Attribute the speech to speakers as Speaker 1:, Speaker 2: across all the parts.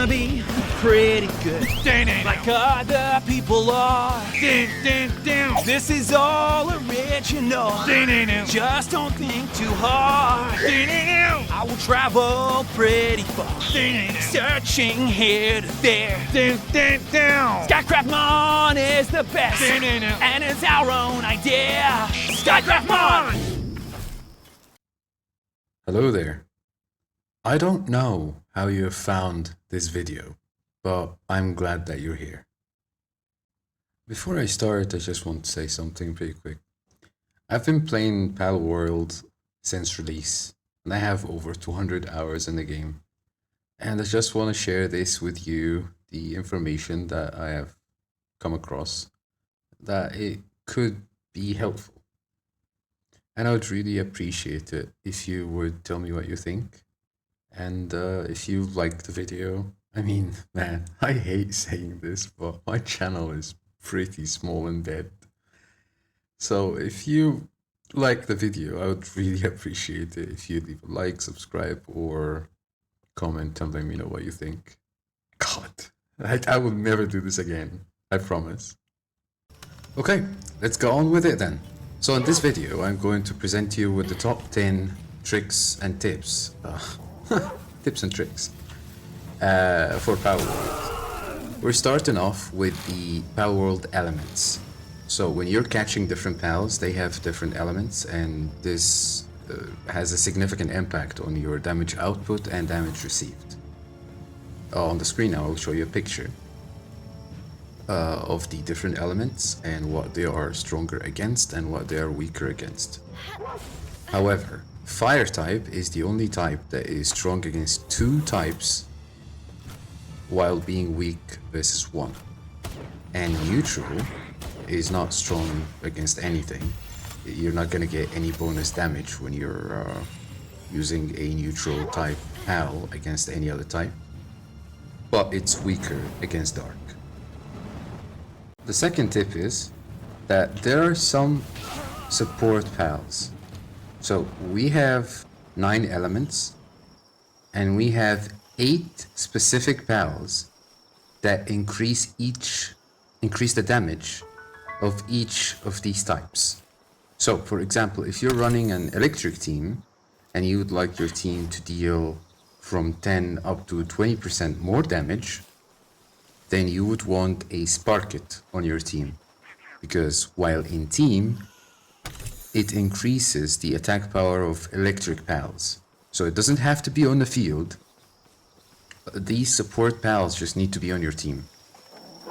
Speaker 1: be pretty good, like other people are. This is all original, just don't think too hard. I will travel pretty far, searching here to there. Skycraftmon is the best, and it's our own idea. Skycraftmon!
Speaker 2: Hello there. I don't know how you have found this video, but I'm glad that you're here. Before I start, I just want to say something pretty quick. I've been playing Palworld since release, and I have over 200 hours in the game. And I just want to share this with you, the information that I have come across, that it could be helpful. And I would really appreciate it if you would tell me what you think. And if you liked the video, I mean, man, I hate saying this, but my channel is pretty small and dead. So if you like the video, I would really appreciate it if you leave a like, subscribe, or comment telling me what you think. God, I will never do this again, I promise. Okay, let's go on with it then. So in this video, I'm going to present you with the top 10 tricks and tips. Tips and tricks for Palworld. We're starting off with the Palworld elements. So when you're catching different pals, they have different elements, and this has a significant impact on your damage output and damage received. On the screen now, I'll show you a picture of the different elements and what they are stronger against and what they are weaker against. However, fire type is the only type that is strong against 2 types while being weak versus 1. And neutral is not strong against anything. You're not going to get any bonus damage when you're using a neutral type pal against any other type, but it's weaker against dark. The second tip is that there are some support pals. So we have 9 elements, and we have 8 specific pals that increase the damage of each of these types. So for example, if you're running an electric team and you would like your team to deal from 10 up to 20% more damage, then you would want a Sparkit on your team, because while in team, it increases the attack power of electric pals. So it doesn't have to be on the field. These support pals just need to be on your team,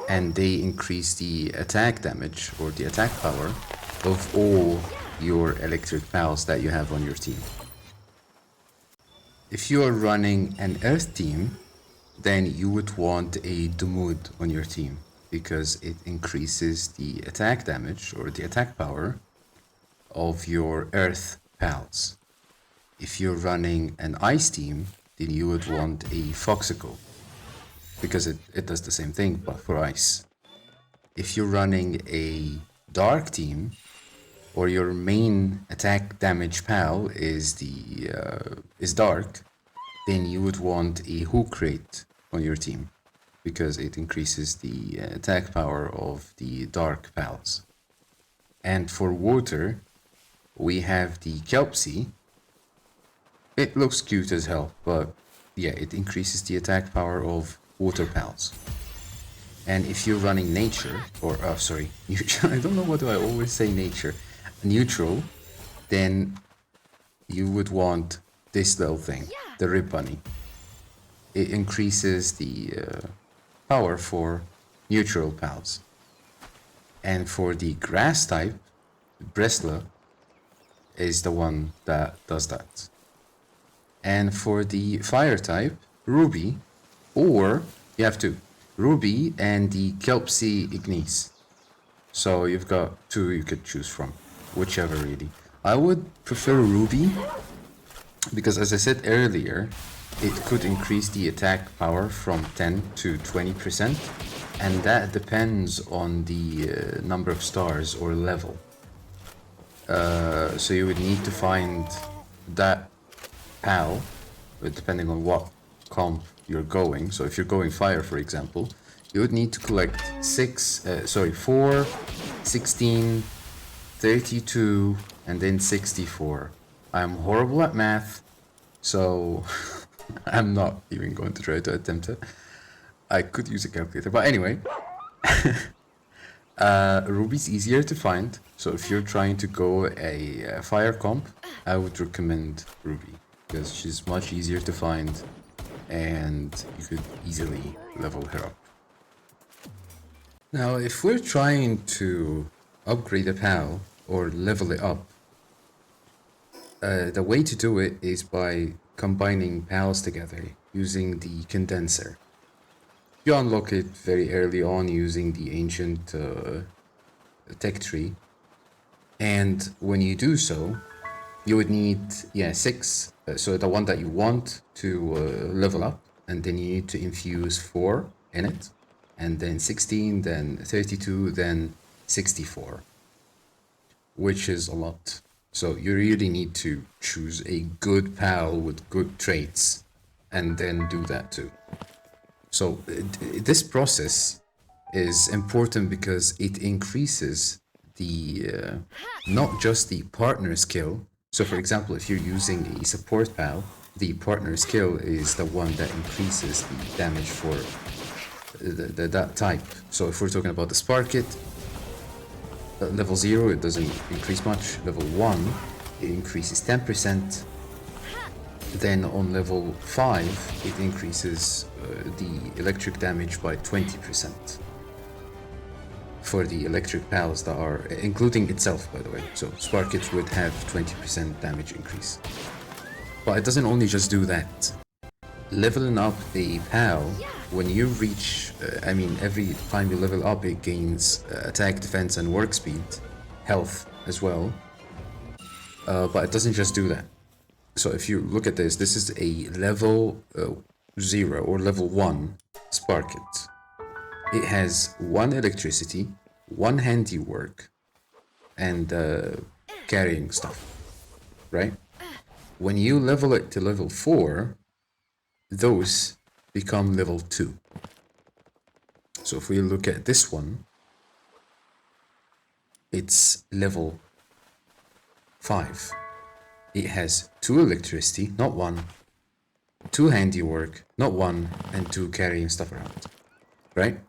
Speaker 2: and they increase the attack damage or the attack power of all your electric pals that you have on your team. If you are running an earth team, then you would want a Dumud on your team, because it increases the attack damage or the attack power of your earth pals. If you're running an ice team, then you would want a Foxicle, because it does the same thing but for ice. If you're running a dark team, or your main attack damage pal is dark, then you would want a Hook Rate on your team, because it increases the attack power of the dark pals. And for water, we have the Kelpsy. It looks cute as hell, but yeah, it increases the attack power of water pals. And if you're running nature, or neutral, I don't know why do I always say nature, neutral, then you would want this little thing, the Rib Bunny. It increases the power for neutral pals. And for the grass type, Bresla is the one that does that. And for the fire type, Ruby, or you have 2, Ruby and the Kelpsy Ignis. So you've got 2 you could choose from, whichever really. I would prefer Ruby, because as I said earlier, it could increase the attack power from 10 to 20%, and that depends on the number of stars or level. So you would need to find that pal, depending on what comp you're going. So if you're going fire, for example, you would need to collect 4, 16, 32, and then 64. I'm horrible at math, so I'm not even going to try to attempt it. I could use a calculator, but anyway. Ruby's easier to find, so if you're trying to go a fire comp, I would recommend Ruby, because she's much easier to find, and you could easily level her up. Now, if we're trying to upgrade a PAL or level it up, the way to do it is by combining PALs together using the condenser. You unlock it very early on using the ancient tech tree, and when you do so, you would need 6, so the one that you want to level up, and then you need to infuse 4 in it, and then 16, then 32, then 64, which is a lot. So you really need to choose a good PAL with good traits, and then do that too. So this process is important because it increases the not just the partner skill. So for example, if you're using a support PAL, the partner skill is the one that increases the damage for that type. So if we're talking about the Spark Kit, level 0 it doesn't increase much. Level 1 it increases 10%. Then on level 5 it increases the electric damage by 20% for the electric pals that are, including itself by the way. So Spark Kit would have 20% damage increase. But it doesn't only just do that. Leveling up the pal, when you reach, every time you level up it gains attack, defense and work speed, health as well. But it doesn't just do that. So if you look at this, this is a level 0 or level 1 Spark Kit. It has 1 electricity, 1 handiwork, and carrying stuff, right? When you level it to level 4, those become level 2. So if we look at this one, it's level 5. It has 2 electricity, not 1, 2 handiwork, not 1, and 2 carrying stuff around, right?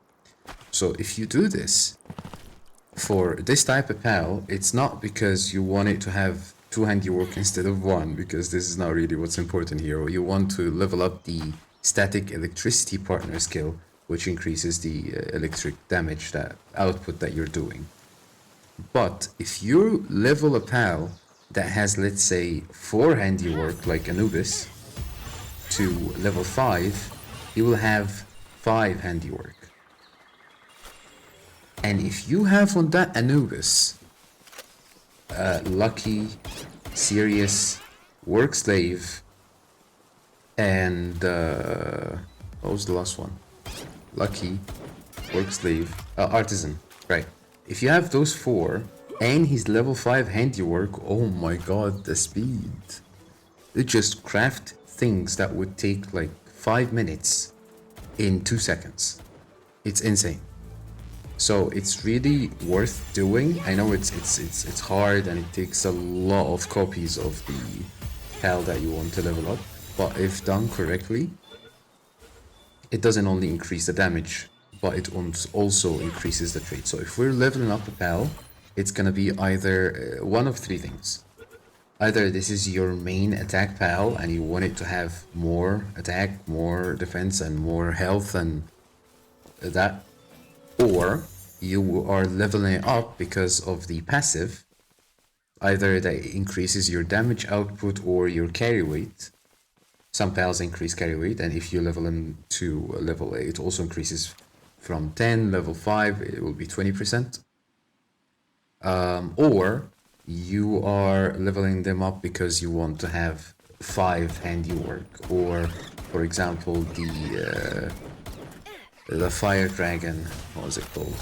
Speaker 2: So if you do this, for this type of PAL, it's not because you want it to have 2 handiwork instead of 1, because this is not really what's important here. You want to level up the static electricity partner skill, which increases the electric damage output that you're doing. But if you level a PAL that has, let's say, 4 handiwork like Anubis to level 5, you will have 5 handiwork. And if you have on that Anubis Lucky, Serious, Work Slave, and what was the last one? Lucky, Work Slave, Artisan, right? If you have those 4 and he's level 5 handiwork, oh my god, the speed. They just craft things that would take like 5 minutes in 2 seconds. It's insane. So it's really worth doing. I know it's hard and it takes a lot of copies of the PAL that you want to level up, but if done correctly, it doesn't only increase the damage, but it also increases the trait. So if we're leveling up a PAL, it's gonna be either one of 3 things. Either this is your main attack PAL and you want it to have more attack, more defense, and more health and that, or you are leveling it up because of the passive, either that increases your damage output or your carry weight. Some PALs increase carry weight, and if you level them to level 8, it also increases from 10, level 5, it will be 20%. Or you are leveling them up because you want to have 5 handiwork, or for example the fire dragon, what was it called?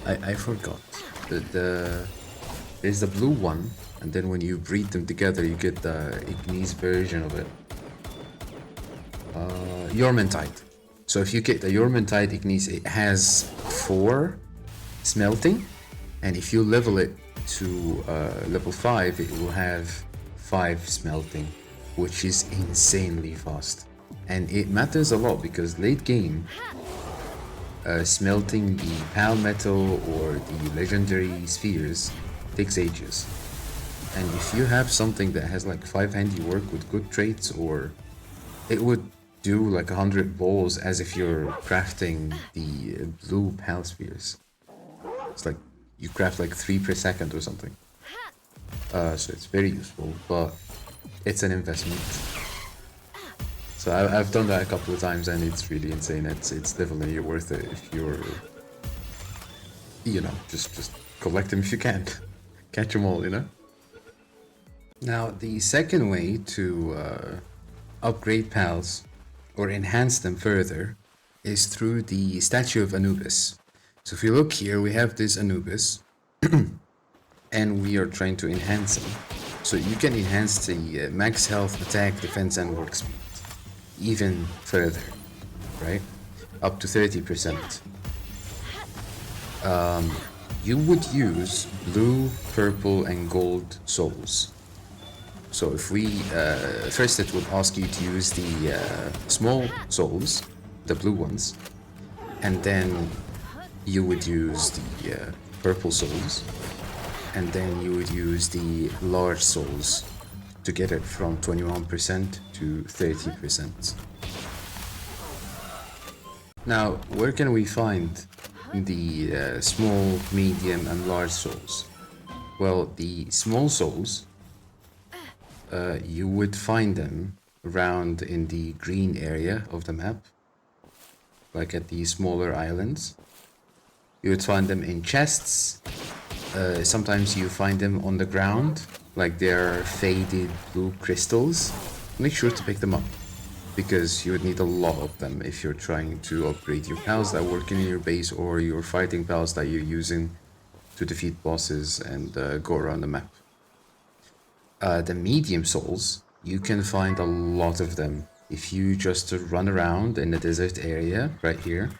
Speaker 2: I forgot. There's the blue one And then when you breed them together, you get the Ignis version of it. Yormentide. So if you get the Yormentide Ignis, it has 4 smelting, and if you level it to level 5, it will have 5 smelting, which is insanely fast. And it matters a lot because late game, smelting the pal metal or the legendary spheres takes ages. And if you have something that has like 5 handiwork with good traits, or it would do like 100 balls as if you're crafting the blue pal spheres. It's like you craft like 3 per second or something. So it's very useful, but it's an investment. So I've done that a couple of times and it's really insane. It's definitely worth it if you're, you know, just collect them if you can. Catch them all, you know? Now, the second way to upgrade pals or enhance them further is through the statue of Anubis. So if you look here, we have this Anubis and we are trying to enhance him. So you can enhance the max health, attack, defense, and work speed even further, right? Up to 30%. You would use blue, purple, and gold souls. So if we, first it would ask you to use the small souls, the blue ones, and then you would use the purple souls, and then you would use the large souls to get it from 21% to 30%. Now, where can we find the small, medium, and large souls? Well, the small souls, you would find them around in the green area of the map, like at the smaller islands. You would find them in chests. Sometimes you find them on the ground, like they're faded blue crystals. Make sure to pick them up, because you would need a lot of them if you're trying to upgrade your pals that work in your base, or your fighting pals that you're using to defeat bosses and go around the map. The medium souls, you can find a lot of them if you just run around in the desert area right here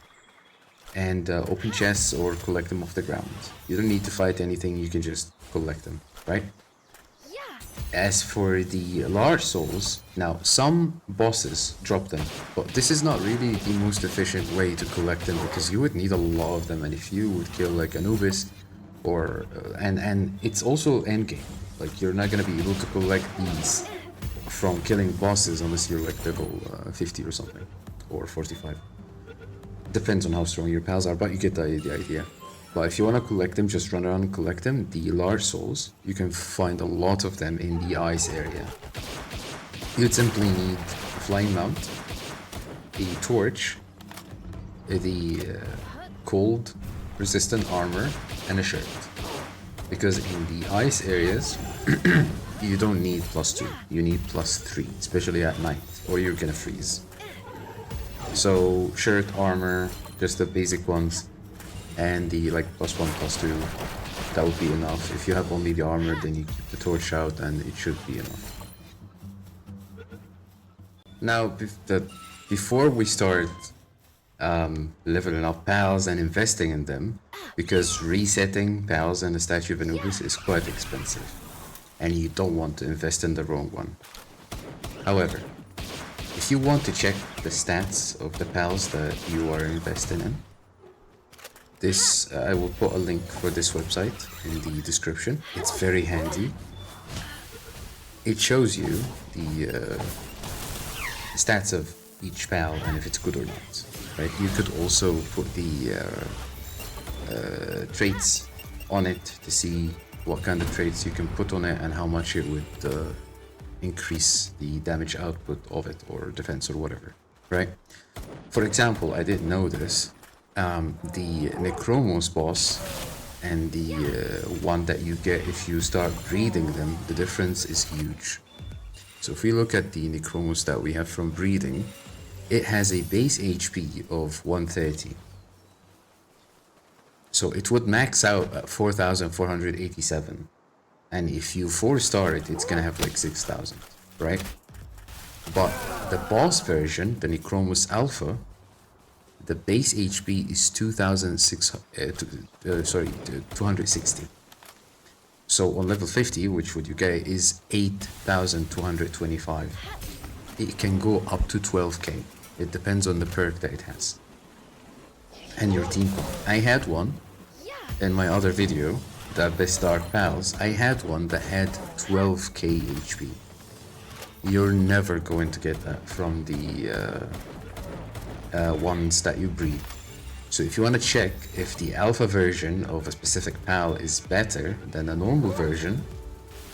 Speaker 2: and open chests or collect them off the ground. You don't need to fight anything, you can just collect them, right? As for the large souls, now some bosses drop them, but this is not really the most efficient way to collect them because you would need a lot of them, and if you would kill like Anubis or and it's also endgame. Like you're not gonna be able to collect these from killing bosses unless you're like level 50 or something, or 45. Depends on how strong your pals are, but you get the idea. But if you want to collect them, just run around and collect them. The large souls, you can find a lot of them in the ice area. You'd simply need a flying mount, a torch, the cold resistant armor, and a shirt. Because in the ice areas, you don't need +2, you need +3, especially at night, or you're gonna freeze. So shirt, armor, just the basic ones, and the like +1, +2, that would be enough. If you have only the armor, then you keep the torch out and it should be enough. Now, before we start leveling up pals and investing in them, because resetting pals and the Statue of Anubis is quite expensive, and you don't want to invest in the wrong one. However, if you want to check the stats of the pals that you are investing in, this I will put a link for this website in the description. It's very handy. It shows you the stats of each pal and if it's good or not. Right? You could also put the traits on it to see what kind of traits you can put on it and how much it would increase the damage output of it, or defense, or whatever, right? For example, I didn't know this. The Necromos boss and the one that you get if you start breeding them, the difference is huge. So if we look at the Necromos that we have from breeding, it has a base HP of 130. So it would max out at 4,487. And if you 4-star it, it's gonna have like 6,000, right? But the boss version, the Necromus Alpha, the base HP is 260. So on level 50, which would you get is 8,225. It can go up to 12k. It depends on the perk that it has. And your team comp. I had one in my other video, the Best Dark Pals. I had one that had 12k HP. You're never going to get that from the ones that you breed. So if you want to check if the alpha version of a specific PAL is better than a normal version,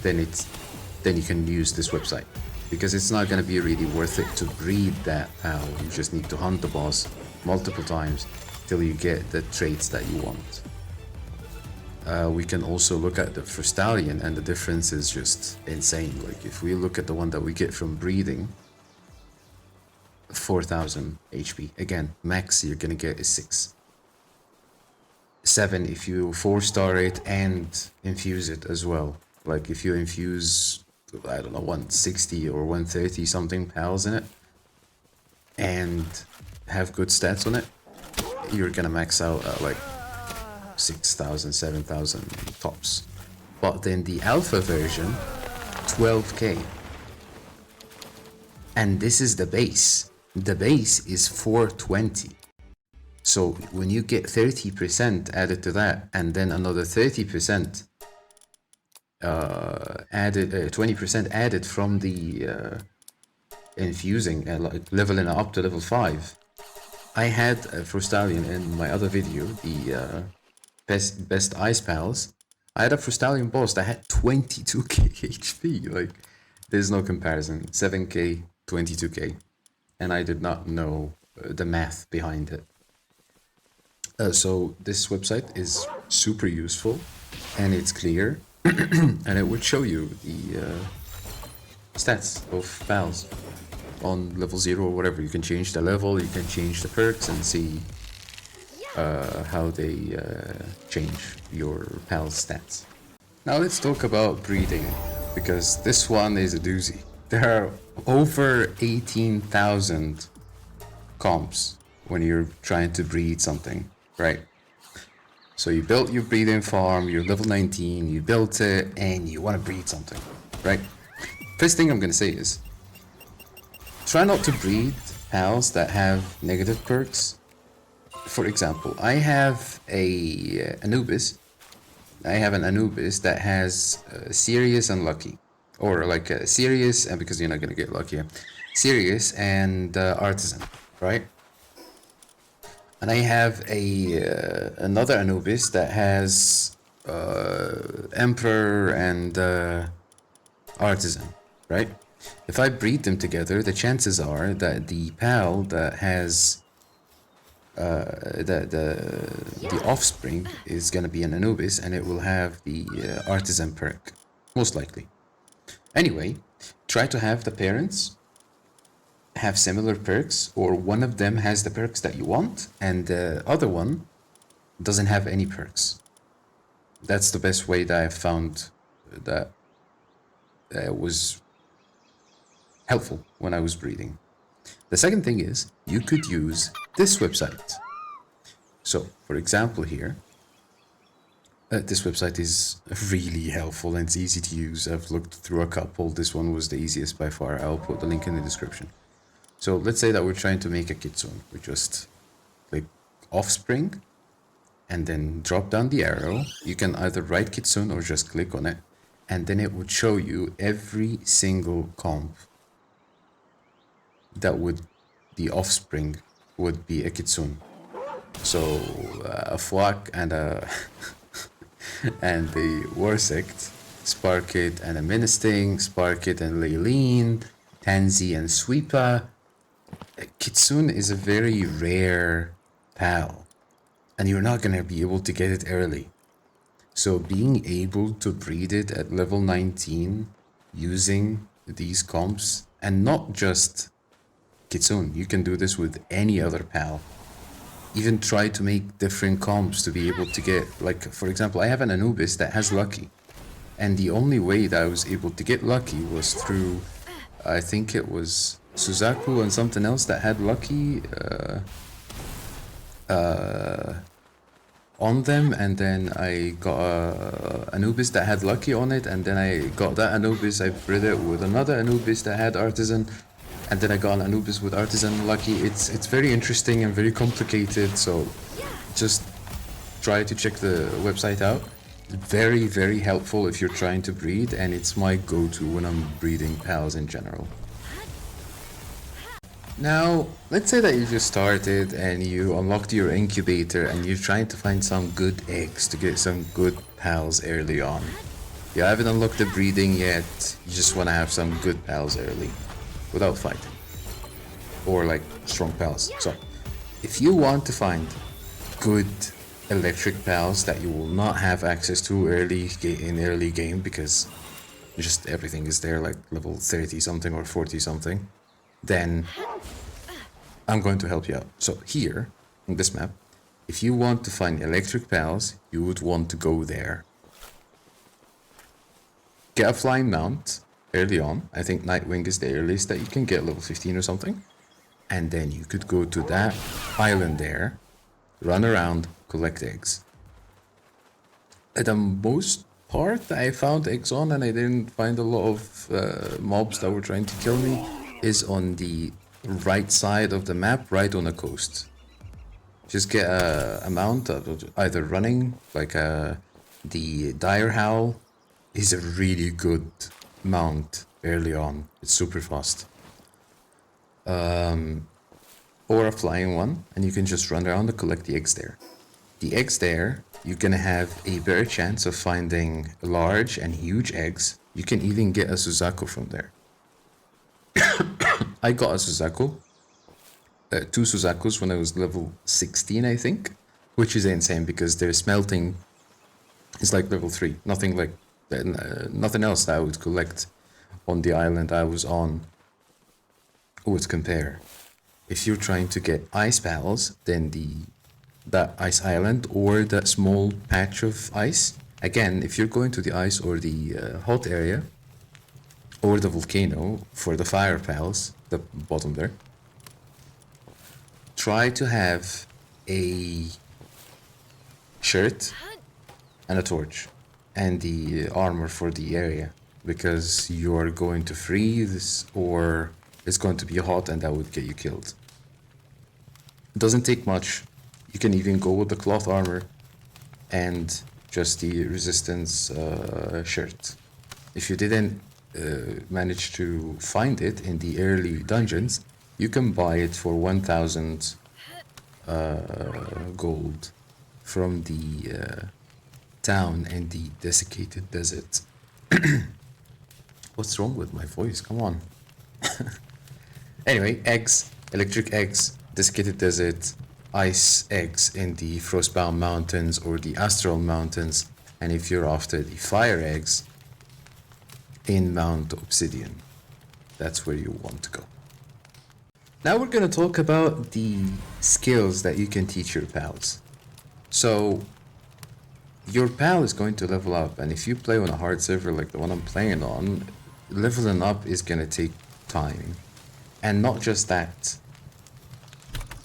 Speaker 2: then you can use this website, because it's not going to be really worth it to breed that PAL. You just need to hunt the boss multiple times till you get the traits that you want. We can also look at the Frustallion, and the difference is just insane. Like if we look at the one that we get from breeding, 4,000 HP. Again, max you're gonna get is 6. 7 if you 4-star it and infuse it as well. Like if you infuse, I don't know, 160 or 130 something pals in it and have good stats on it, you're gonna max out at like 6,000, 7,000 tops. But then the alpha version, 12k. And this is the base. The base is 420. So when you get 30% added to that, and then another 30% added, 20% added from the infusing, like leveling up to level 5. I had a Frustallion in my other video, the best ice pals. I had a Frustallion boss that had 22k HP. Like, there's no comparison. 7k, 22k. And I did not know the math behind it. So this website is super useful, and it's clear, and it would show you the stats of pals on level 0 or whatever. You can change the level, you can change the perks, and see how they change your pal's stats. Now let's talk about breeding, because this one is a doozy. There are over 18,000 comps when you're trying to breed something, right? So you built your breeding farm, you're level 19, you built it, and you want to breed something, right? First thing I'm going to say is, try not to breed pals that have negative perks. For example, I have a Anubis. I have an Anubis that has serious and lucky. Or like serious, and because you're not going to get lucky, serious and artisan, right? And I have another Anubis that has emperor and artisan, right? If I breed them together, the chances are that the pal that has the offspring is going to be an Anubis, and it will have the artisan perk, most likely. Anyway, try to have the parents have similar perks, or one of them has the perks that you want and the other one doesn't have any perks. That's the best way that I've found that was helpful when I was breeding. The second thing is, you could use this website. So, for example here, this website is really helpful and it's easy to use. I've looked through a couple. This one was the easiest by far. I'll put the link in the description. So let's say that we're trying to make a kitsune. We just click offspring and then drop down the arrow. You can either write kitsune or just click on it, and then it would show you every single comp that would the offspring would be a kitsune. So a Fwak and a and the Warsect, Sparkit and a Ministing, Sparkit and Leileen, Tansy and Sweepa. Kitsune is a very rare pal, and you're not gonna be able to get it early. So being able to breed it at level 19 using these comps, and not just Kitsune, you can do this with any other pal. Even try to make different comps to be able to get, like, for example, I have an Anubis that has lucky. And the only way that I was able to get lucky was through, I think it was Suzaku and something else that had lucky on them, and then I got Anubis that had lucky on it, and then I got that Anubis, I bred it with another Anubis that had artisan, and then I got an Anubis with artisan lucky. It's very interesting and very complicated, so just try to check the website out. Very, very helpful if you're trying to breed, and it's my go-to when I'm breeding pals in general. Now, let's say that you just started and you unlocked your incubator and you're trying to find some good eggs to get some good pals early on. You haven't unlocked the breeding yet, you just want to have some good pals early, without fighting. Or like, strong pals. So, if you want to find good electric pals that you will not have access to in early game because just everything is there like level 30 something or 40 something, then I'm going to help you out. So here, in this map, if you want to find electric pals, you would want to go there. Get a flying mount early on. I think Nightwing is the earliest that you can get, level 15 or something. And then you could go to that island there, run around, collect eggs. At the most part that I found eggs on, and I didn't find a lot of mobs that were trying to kill me, is on the right side of the map, right on the coast. Just get a mount, either running, like the Dire Howl is a really good mount early on. It's super fast. Or a flying one, and you can just run around and collect the eggs there. The eggs there, you're gonna have a better chance of finding large and huge eggs. You can even get a Suzaku from there. I got a Suzaku, 2 Suzakus when I was level 16, I think, which is insane because their smelting is like level 3. Nothing like nothing else that I would collect on the island I was on would compare. If you're trying to get ice pals, then that ice island or that small patch of ice. Again, if you're going to the ice or the hot area or the volcano for the fire pals, the bottom there, try to have a shirt and a torch and the armor for the area, because you're going to freeze or it's going to be hot and that would get you killed. It doesn't take much. You can even go with the cloth armor and just the resistance shirt. If you didn't manage to find it in the early dungeons, you can buy it for 1000 gold from the town in the desiccated desert. What's wrong with my voice? Come on. Anyway, eggs, electric eggs, desiccated desert, ice eggs in the Frostbound Mountains or the Astral Mountains, and if you're after the fire eggs, in Mount Obsidian. That's where you want to go. Now we're going to talk about the skills that you can teach your pals. So, your pal is going to level up, and if you play on a hard server like the one I'm playing on, leveling up is going to take time. And not just that.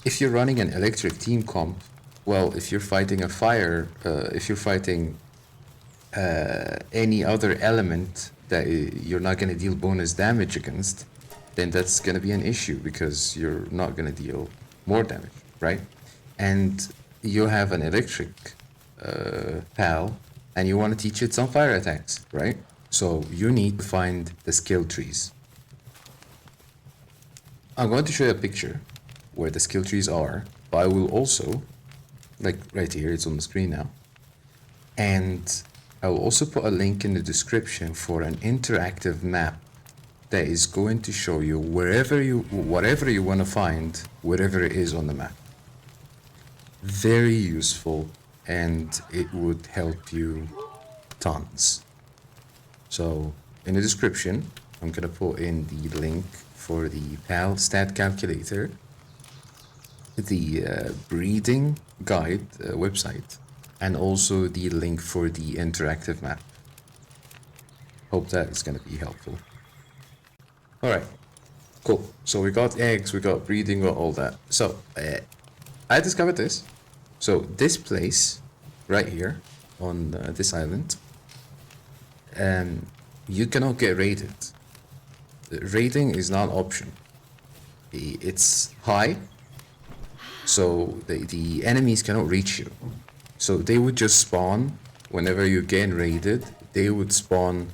Speaker 2: If you're running an electric team comp, well, if you're fighting a fire, if you're fighting any other element that you're not going to deal bonus damage against, then that's going to be an issue because you're not going to deal more damage, right? And you have an electric pal and you want to teach it some fire attacks, right? So you need to find the skill trees. I'm going to show you a picture where the skill trees are, but I will also, like right here, it's on the screen now, and I will also put a link in the description for an interactive map that is going to show you whatever you want to find, wherever it is on the map. Very useful, and it would help you tons. So in the description, I'm gonna put in the link for the PAL stat calculator, the breeding guide website, and also the link for the interactive map. Hope that is going to be helpful. Alright, cool. So we got eggs, we got breeding, we got all that. So, I discovered this. So this place, right here, on this island, you cannot get raided. Raiding is not an option. It's high, so the enemies cannot reach you. So they would just spawn whenever you're getting raided. They would spawn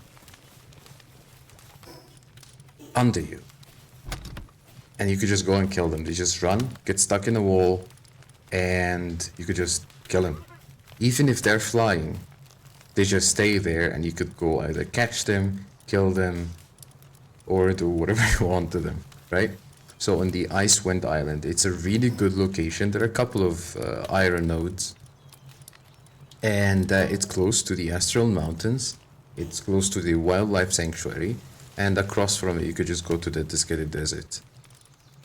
Speaker 2: under you, and you could just go and kill them. They just run, get stuck in the wall, and you could just kill them. Even if they're flying, they just stay there, and you could go either catch them, kill them, or do whatever you want to them, right? So on the Icewind Island, it's a really good location. There are a couple of iron nodes, and it's close to the Astral Mountains. It's close to the Wildlife Sanctuary, and across from it, you could just go to the Discarded Desert.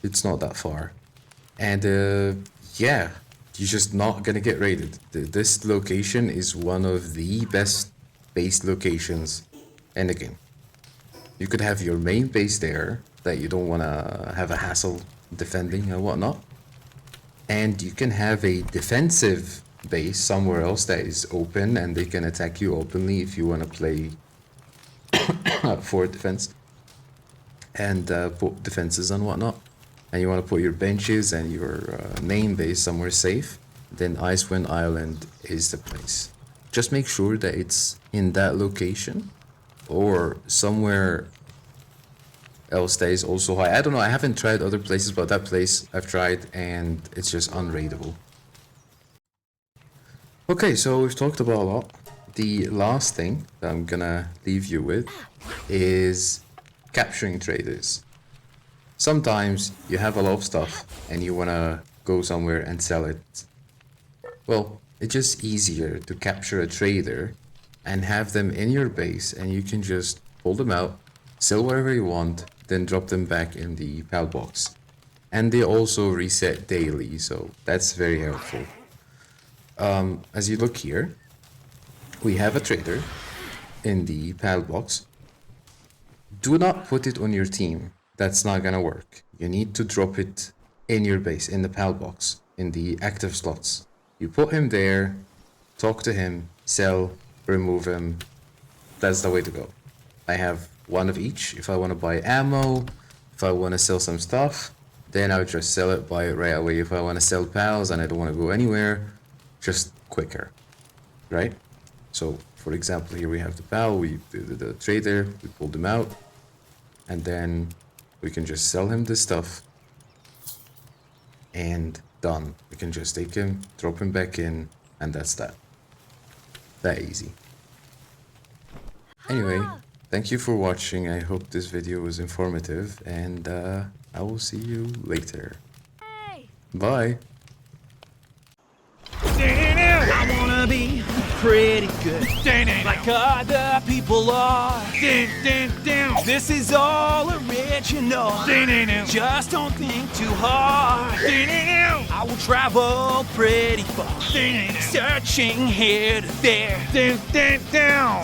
Speaker 2: It's not that far, and yeah, you're just not gonna get raided. This location is one of the best base locations in the game. You could have your main base there that you don't want to have a hassle defending and whatnot, and you can have a defensive base somewhere else that is open, and they can attack you openly if you want to play for defense and put defenses and whatnot, and you want to put your benches and your main base somewhere safe, then Icewind Island is the place. Just make sure that it's in that location or somewhere else that is also high. I don't know, I haven't tried other places, but that place I've tried and it's just unraidable. Okay, so we've talked about a lot. The last thing that I'm gonna leave you with is capturing traders. Sometimes you have a lot of stuff and you wanna go somewhere and sell it. Well, it's just easier to capture a trader and have them in your base, and you can just pull them out, sell whatever you want, then drop them back in the pal box. And they also reset daily, so that's very helpful. As you look here, we have a trader in the pal box. Do not put it on your team. That's not gonna work. You need to drop it in your base, in the pal box, in the active slots. You put him there, talk to him, sell, remove him. That's the way to go. I have one of each. If I want to buy ammo, if I want to sell some stuff, then I would just sell it, buy it right away. If I want to sell pals and I don't want to go anywhere, just quicker, right? So for example, here we have the pal, we do the trader, we pulled him out, and then we can just sell him the stuff, and done. We can just take him, drop him back in, and that's that. That easy. Anyway, thank you for watching. I hope this video was informative, and I will see you later. Bye.
Speaker 1: I wanna be pretty good, like other people are. This is all original. Just don't think too hard. I will travel pretty far, searching here to there.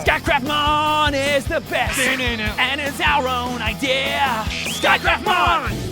Speaker 1: Skycraftmon is the best, and it's our own idea. Skycraftmon!